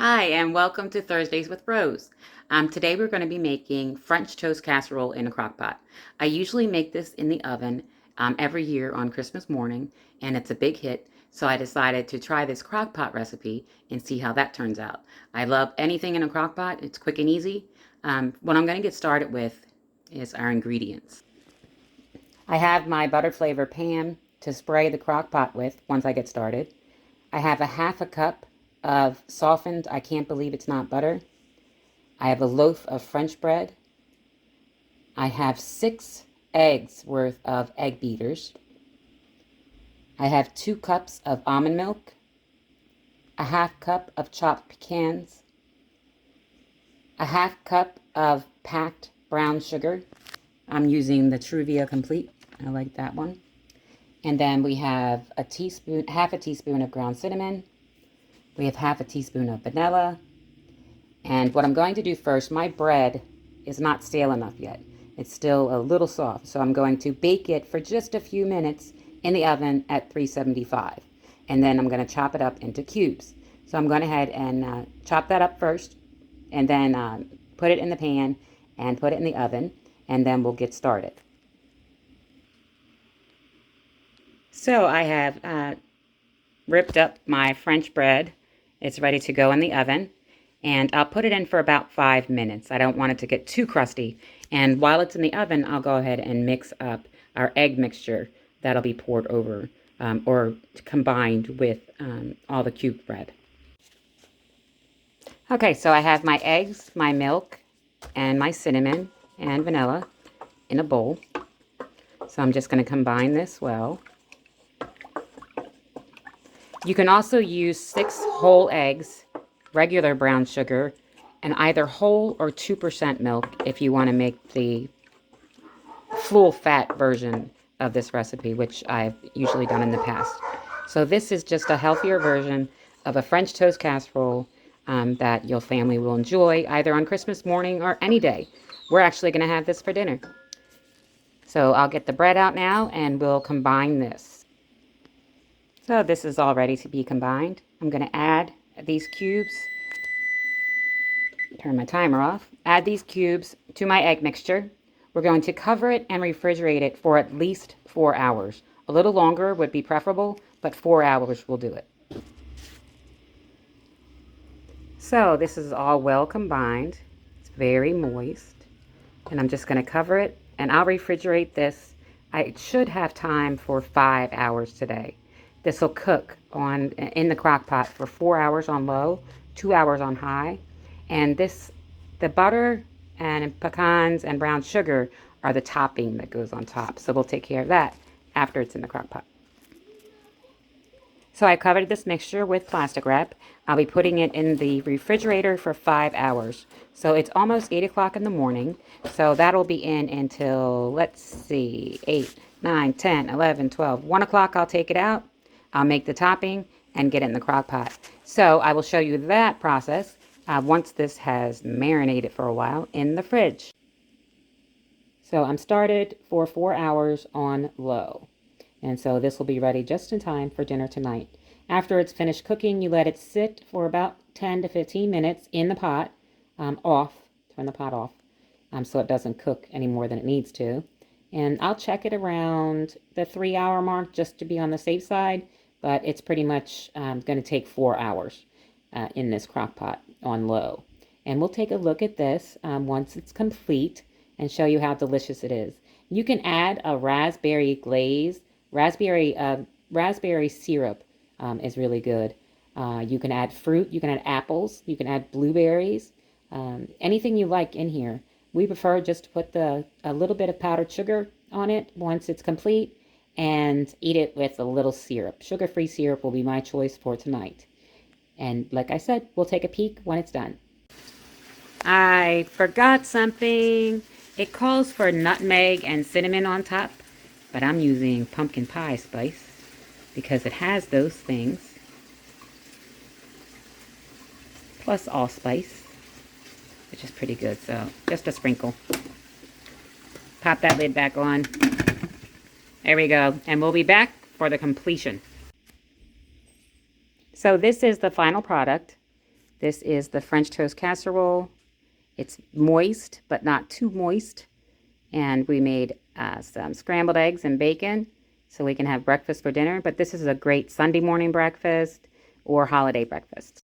Hi, and welcome to Thursdays with Rose. Today we're going to be making French toast casserole in a crock pot. I usually make this in the oven every year on Christmas morning, and it's a big hit, so I decided to try this crock pot recipe and see how that turns out. I love anything in a crock pot, it's quick and easy. What I'm going to get started with is our ingredients. I have my butter flavor pan to spray the crock pot with once I get started. I have a half a cup of softened, I can't believe it's not butter. I have a loaf of French bread. I have 6 eggs worth of egg beaters. I have 2 cups of almond milk, a half cup of chopped pecans, a half cup of packed brown sugar. I'm using the Truvia Complete. I like that one. And then we have half a teaspoon of ground cinnamon. We have half a teaspoon of vanilla. And what I'm going to do first, my bread is not stale enough yet. It's still a little soft. So I'm going to bake it for just a few minutes in the oven at 375. And then I'm going to chop it up into cubes. So I'm going ahead and chop that up first. And then put it in the pan and put it in the oven. And then we'll get started. So I have ripped up my French bread. It's ready to go in the oven, and I'll put it in for about 5 minutes. I don't want it to get too crusty. And while it's in the oven, I'll go ahead and mix up our egg mixture that'll be poured over or combined with all the cubed bread. Okay, so I have my eggs, my milk, and my cinnamon and vanilla in a bowl. So I'm just going to combine this well. You can also use 6 whole eggs, regular brown sugar, and either whole or 2% milk if you want to make the full fat version of this recipe, which I've usually done in the past. So this is just a healthier version of a French toast casserole that your family will enjoy either on Christmas morning or any day. We're actually going to have this for dinner. So I'll get the bread out now and we'll combine this. So this is all ready to be combined. I'm going to add these cubes, turn my timer off, add these cubes to my egg mixture. We're going to cover it and refrigerate it for at least 4 hours. A little longer would be preferable, but 4 hours will do it. So this is all well combined. It's very moist. And I'm just going to cover it and I'll refrigerate this. I should have time for 5 hours today. This will cook in the crock pot for 4 hours on low, 2 hours on high. And the butter and pecans and brown sugar are the topping that goes on top. So we'll take care of that after it's in the crock pot. So I covered this mixture with plastic wrap. I'll be putting it in the refrigerator for 5 hours. So it's almost 8 o'clock in the morning. So that'll be in until, let's see, 8, 9, 10, 11, 12. 1 o'clock I'll take it out. I'll make the topping and get it in the crock pot. So I will show you that process once this has marinated for a while in the fridge. So I'm started for 4 hours on low. And so this will be ready just in time for dinner tonight. After it's finished cooking, you let it sit for about 10 to 15 minutes in the pot, turn the pot off, so it doesn't cook any more than it needs to. And I'll check it around the 3-hour mark just to be on the safe side, but it's pretty much going to take 4 hours in this crock pot on low. And we'll take a look at this once it's complete and show you how delicious it is. You can add a raspberry glaze. Raspberry syrup is really good. You can add fruit. You can add apples. You can add blueberries. Anything you like in here. We prefer just to put a little bit of powdered sugar on it once it's complete and eat it with a little syrup. Sugar-free syrup will be my choice for tonight. And like I said, we'll take a peek when it's done. I forgot something. It calls for nutmeg and cinnamon on top, but I'm using pumpkin pie spice because it has those things, plus allspice, which is pretty good. So just a sprinkle. Pop that lid back on. There we go. And we'll be back for the completion. So this is the final product. This is the French toast casserole. It's moist, but not too moist. And we made some scrambled eggs and bacon so we can have breakfast for dinner. But this is a great Sunday morning breakfast or holiday breakfast.